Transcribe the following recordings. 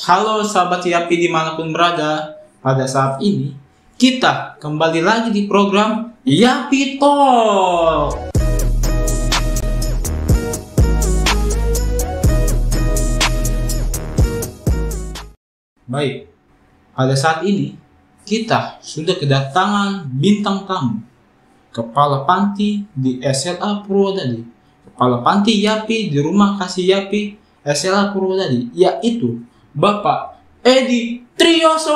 Halo sahabat Yapi dimanapun berada. Pada saat ini kita kembali lagi di program Yapi Talk. Baik, pada saat ini kita sudah kedatangan bintang tamu, Kepala Panti di SLA Purwodadi, Kepala Panti Yapi di Rumah Kasih Yapi SLA Purwodadi, yaitu Bapak Edi Trioso.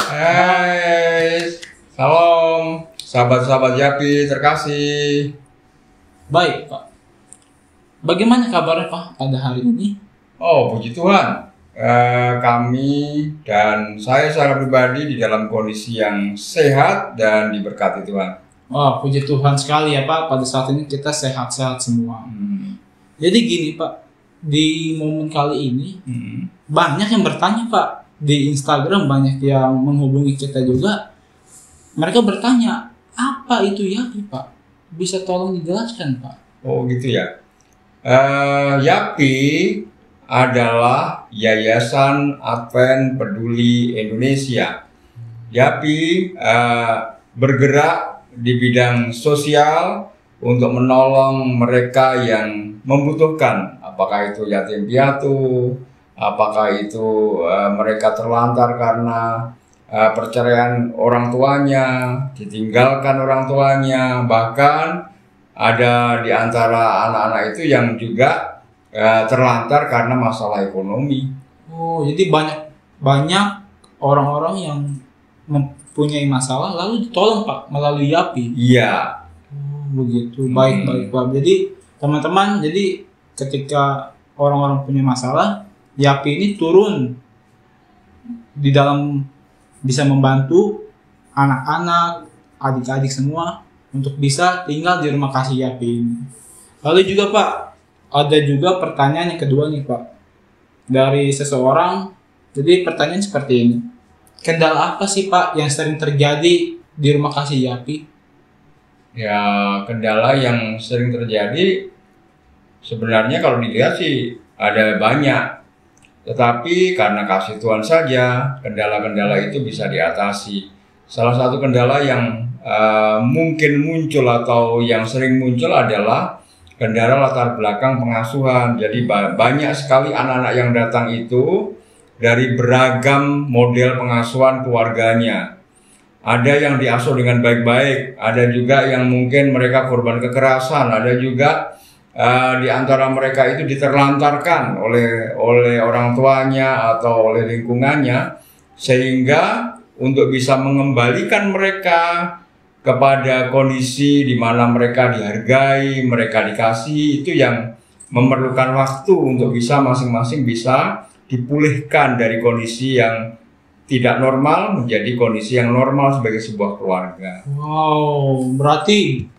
Hai, salam sahabat-sahabat Yapi terkasih. Baik Pak, bagaimana kabarnya Pak pada hari ini? Oh, puji Tuhan, kami dan saya secara pribadi di dalam kondisi yang sehat dan diberkati Tuhan. Oh, puji Tuhan sekali ya Pak, pada saat ini kita sehat-sehat semua. Jadi gini Pak, di momen kali ini banyak yang bertanya Pak, di Instagram banyak yang menghubungi kita juga. Mereka bertanya, apa itu Yapi Pak? Bisa tolong dijelaskan Pak? Oh gitu ya. Yapi adalah Yayasan Advent Peduli Indonesia. Yapi bergerak di bidang sosial untuk menolong mereka yang membutuhkan, apakah itu yatim piatu, apakah itu mereka terlantar karena perceraian orang tuanya, ditinggalkan orang tuanya, bahkan ada di antara anak-anak itu yang juga terlantar karena masalah ekonomi. Oh, jadi banyak orang-orang yang mempunyai masalah lalu ditolong Pak melalui Yapi. Iya. Begitu, baik Pak. Jadi teman-teman, jadi ketika orang-orang punya masalah, Yapi ini turun di dalam, bisa membantu anak-anak, adik-adik semua untuk bisa tinggal di Rumah Kasih Yapi ini. Lalu juga Pak, ada juga pertanyaan yang kedua nih Pak, dari seseorang. Jadi pertanyaan seperti ini, kendala apa sih Pak yang sering terjadi di Rumah Kasih Yapi? Ya, kendala yang sering terjadi sebenarnya kalau dilihat sih ada banyak. Tetapi karena kasih Tuhan saja, kendala-kendala itu bisa diatasi. Salah satu kendala yang mungkin muncul atau yang sering muncul adalah kendala latar belakang pengasuhan. Jadi banyak sekali anak-anak yang datang itu dari beragam model pengasuhan keluarganya. Ada yang diasuh dengan baik-baik, ada juga yang mungkin mereka korban kekerasan, ada juga di antara mereka itu diterlantarkan oleh orang tuanya atau oleh lingkungannya, sehingga untuk bisa mengembalikan mereka kepada kondisi di mana mereka dihargai, mereka dikasih, itu yang memerlukan waktu untuk bisa masing-masing bisa dipulihkan dari kondisi yang tidak normal menjadi kondisi yang normal sebagai sebuah keluarga. Wow, berarti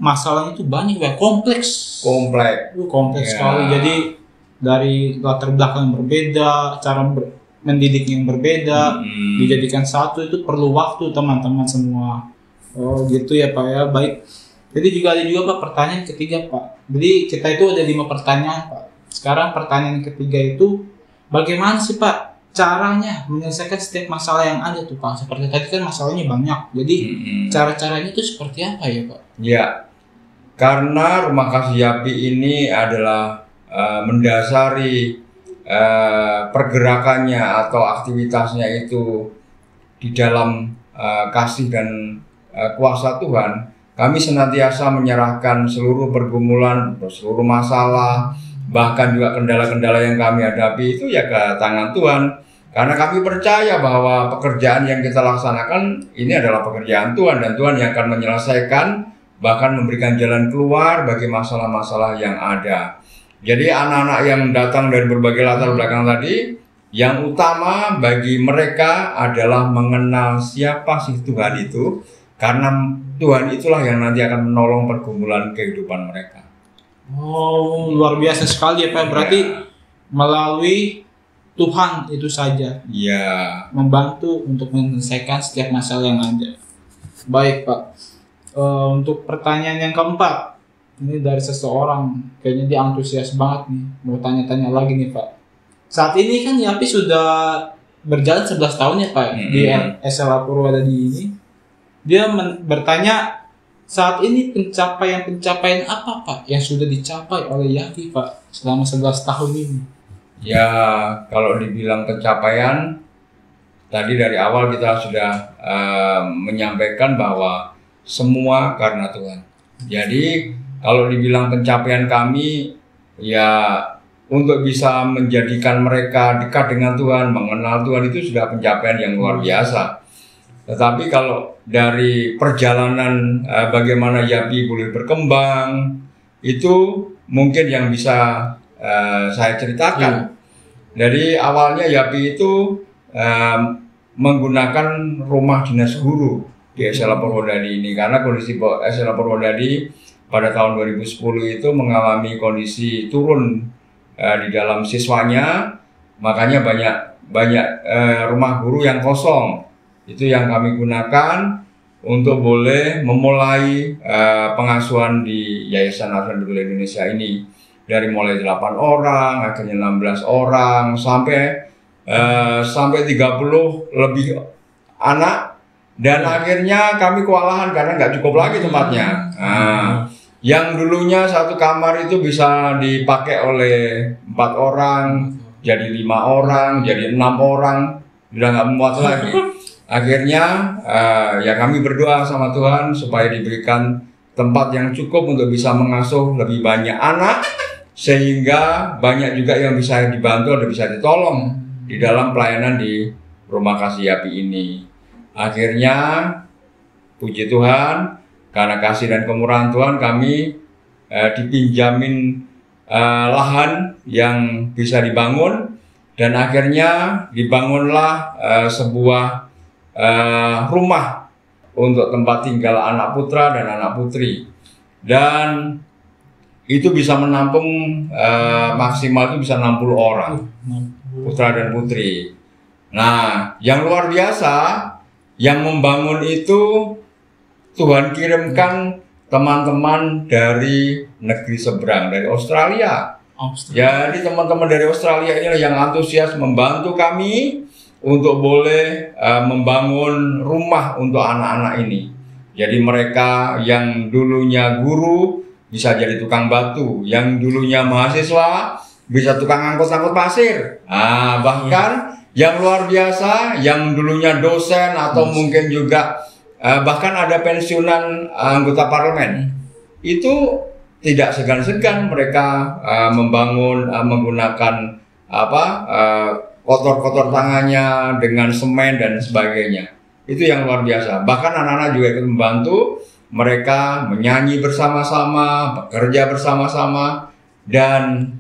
masalahnya itu banyak ya, kompleks sekali. Jadi dari latar belakang berbeda, cara mendidik yang berbeda, dijadikan satu itu perlu waktu teman-teman semua. Oh gitu ya Pak ya, baik. Jadi juga ada juga Pak pertanyaan ketiga Pak. Jadi kita itu ada 5 pertanyaan Pak. Sekarang pertanyaan ketiga itu, bagaimana sih Pak caranya menyelesaikan setiap masalah yang ada tuh Pak? Seperti tadi kan masalahnya banyak. Jadi cara-caranya itu seperti apa ya Pak? Ya, karena Rumah Kasih Yapi ini adalah mendasari pergerakannya atau aktivitasnya itu di dalam kasih dan kuasa Tuhan. Kami senantiasa menyerahkan seluruh pergumulan, seluruh masalah, bahkan juga kendala-kendala yang kami hadapi itu ya ke tangan Tuhan. Karena kami percaya bahwa pekerjaan yang kita laksanakan ini adalah pekerjaan Tuhan, dan Tuhan yang akan menyelesaikan, bahkan memberikan jalan keluar bagi masalah-masalah yang ada. Jadi anak-anak yang datang dari berbagai latar belakang tadi, yang utama bagi mereka adalah mengenal siapa sih Tuhan itu, karena Tuhan itulah yang nanti akan menolong pergumulan kehidupan mereka. Oh, luar biasa sekali ya Pak. Berarti melalui Tuhan itu saja. Iya. Membantu untuk menyelesaikan setiap masalah yang ada. Baik Pak. Untuk pertanyaan yang keempat, Ini dari seseorang, kayaknya dia antusias banget nih, mau tanya-tanya lagi nih Pak. Saat ini kan Yapi sudah berjalan 11 tahun ya Pak di SLA Purwodadi ini. Dia bertanya, saat ini pencapaian apa Pak yang sudah dicapai oleh Yapi Pak selama 11 tahun ini? Ya, kalau dibilang pencapaian, tadi dari awal kita sudah menyampaikan bahwa semua karena Tuhan. Jadi kalau dibilang pencapaian kami, ya untuk bisa menjadikan mereka dekat dengan Tuhan, mengenal Tuhan itu sudah pencapaian yang luar biasa. Tetapi kalau dari perjalanan bagaimana Yapi boleh berkembang, itu mungkin yang bisa saya ceritakan. Dari awalnya Yapi itu menggunakan rumah dinas guru di SLA Purwodadi ini, karena kondisi SLA Purwodadi pada tahun 2010 itu mengalami kondisi turun di dalam siswanya, makanya banyak rumah guru yang kosong. Itu yang kami gunakan untuk boleh memulai pengasuhan di Yayasan Advent Indonesia ini, dari mulai 8 orang, akhirnya 16 orang, sampai 30 lebih anak, dan akhirnya kami kewalahan karena nggak cukup lagi tempatnya. Yang dulunya satu kamar itu bisa dipakai oleh 4 orang, jadi 5 orang, jadi 6 orang, udah nggak muat lagi. Akhirnya ya kami berdoa sama Tuhan supaya diberikan tempat yang cukup untuk bisa mengasuh lebih banyak anak, sehingga banyak juga yang bisa dibantu dan bisa ditolong di dalam pelayanan di Rumah Kasih Yapi ini. Akhirnya puji Tuhan, karena kasih dan kemurahan Tuhan, kami dipinjamin lahan yang bisa dibangun, dan akhirnya dibangunlah sebuah rumah untuk tempat tinggal anak putra dan anak putri, dan itu bisa menampung maksimal itu bisa 60 orang putra dan putri. Nah, yang luar biasa, yang membangun itu Tuhan kirimkan teman-teman dari negeri seberang, dari Australia. Jadi teman-teman dari Australia inilah yang antusias membantu kami untuk boleh membangun rumah untuk anak-anak ini. Jadi mereka yang dulunya guru bisa jadi tukang batu, yang dulunya mahasiswa bisa tukang angkut-angkut pasir. Bahkan yang luar biasa, yang dulunya dosen atau mungkin juga bahkan ada pensiunan anggota parlemen, itu tidak segan-segan mereka membangun menggunakan kotor-kotor tangannya dengan semen dan sebagainya. Itu yang luar biasa. Bahkan anak-anak juga ikut membantu, mereka menyanyi bersama-sama, bekerja bersama-sama, dan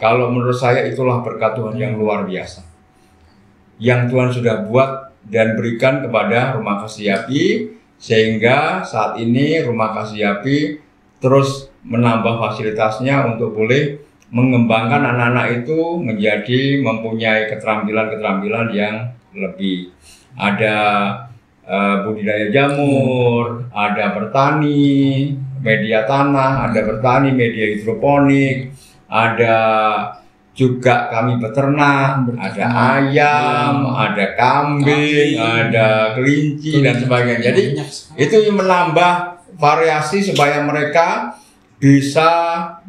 kalau menurut saya itulah berkat Tuhan yang luar biasa yang Tuhan sudah buat dan berikan kepada Rumah Kasih Yapi, sehingga saat ini Rumah Kasih Yapi terus menambah fasilitasnya untuk boleh mengembangkan anak-anak itu menjadi mempunyai keterampilan-keterampilan yang lebih. Ada budidaya jamur, ada bertani, media tanah, ada bertani, media hidroponik, ada juga kami beternak, ada ayam, ada kambing, ada kelinci dan sebagainya. Jadi itu menambah variasi supaya mereka bisa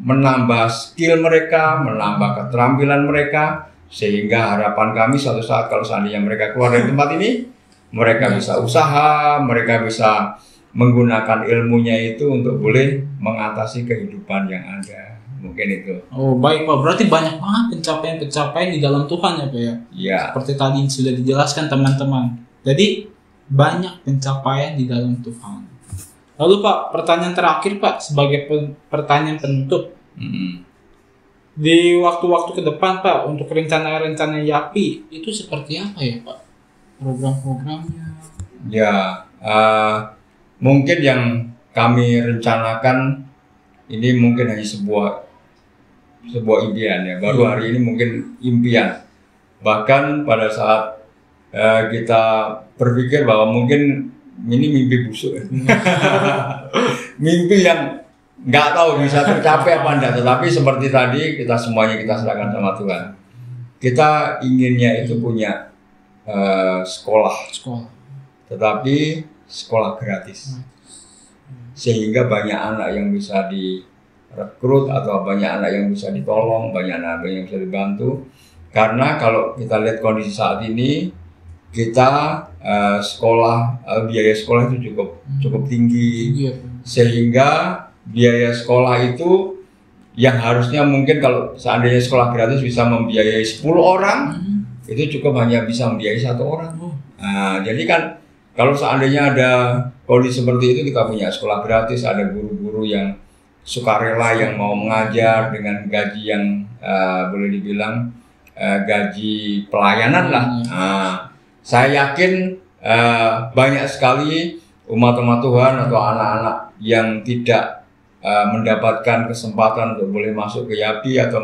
menambah skill mereka, menambah keterampilan mereka, sehingga harapan kami suatu saat kalau seandainya mereka keluar dari tempat ini, mereka bisa usaha, mereka bisa menggunakan ilmunya itu untuk boleh mengatasi kehidupan yang ada. Mungkin itu. Oh baik Pak, berarti banyak banget pencapaian-pencapaian di dalam Tuhan ya Pak ya? Iya. Seperti tadi sudah dijelaskan teman-teman. Jadi banyak pencapaian di dalam Tuhan. Lalu Pak, pertanyaan terakhir Pak, sebagai pertanyaan penutup. Di waktu-waktu ke depan Pak, untuk rencana-rencana Yapi itu seperti apa ya Pak? Program-programnya? Ya, mungkin yang kami rencanakan ini mungkin hanya sebuah impian ya, baru hari ini mungkin impian. Bahkan pada saat kita berpikir bahwa mungkin ini mimpi busuk, mimpi yang nggak tahu bisa tercapai apa enggak, tetapi seperti tadi kita semuanya kita serahkan sama Tuhan. Kita inginnya itu punya sekolah, tetapi sekolah gratis, sehingga banyak anak yang bisa direkrut atau banyak anak yang bisa ditolong, banyak anak yang bisa dibantu. Karena kalau kita lihat kondisi saat ini, kita biaya sekolah itu cukup tinggi, sehingga biaya sekolah itu yang harusnya mungkin kalau seandainya sekolah gratis bisa membiayai 10 orang, itu cukup hanya bisa membiayai 1 orang. Nah, jadi kan kalau seandainya ada kondisi seperti itu, kita punya sekolah gratis, ada guru-guru yang sukarela yang mau mengajar dengan gaji yang boleh dibilang gaji pelayanan lah. Nah, saya yakin banyak sekali umat-umat Tuhan atau anak-anak yang tidak mendapatkan kesempatan untuk boleh masuk ke YAPI atau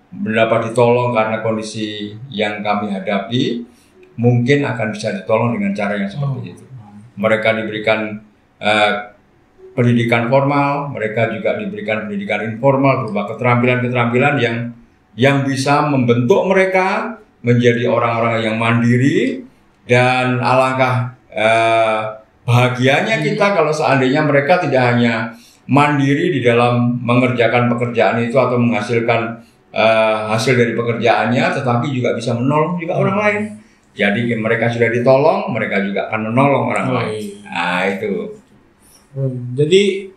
mendapat ditolong karena kondisi yang kami hadapi, mungkin akan bisa ditolong dengan cara yang seperti itu. Mereka diberikan pendidikan formal, mereka juga diberikan pendidikan informal berupa keterampilan-keterampilan yang bisa membentuk mereka menjadi orang-orang yang mandiri. Dan alangkah bahagianya kita kalau seandainya mereka tidak hanya mandiri di dalam mengerjakan pekerjaan itu atau menghasilkan hasil dari pekerjaannya, tetapi juga bisa menolong juga orang lain. Jadi mereka sudah ditolong, mereka juga akan menolong orang lain. Nah, itu. Jadi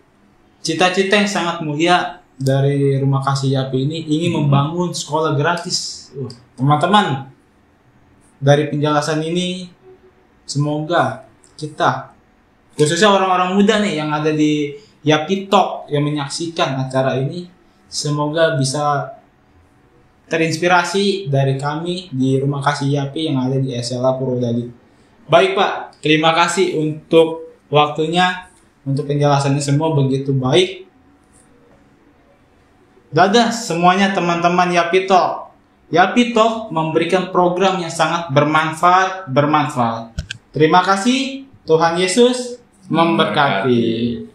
cita-cita yang sangat mulia dari Rumah Kasih YAPI ini ingin membangun sekolah gratis. Teman-teman, dari penjelasan ini semoga kita, khususnya orang-orang muda nih yang ada di YAPI Talk yang menyaksikan acara ini, semoga bisa terinspirasi dari kami di Rumah Kasih YAPI yang ada di SLA Purwodadi. Baik Pak, terima kasih untuk waktunya, untuk penjelasannya semua begitu baik. Dadah semuanya teman-teman YAPI Talk. YAPI Talk memberikan program yang sangat bermanfaat. Terima kasih, Tuhan Yesus memberkati.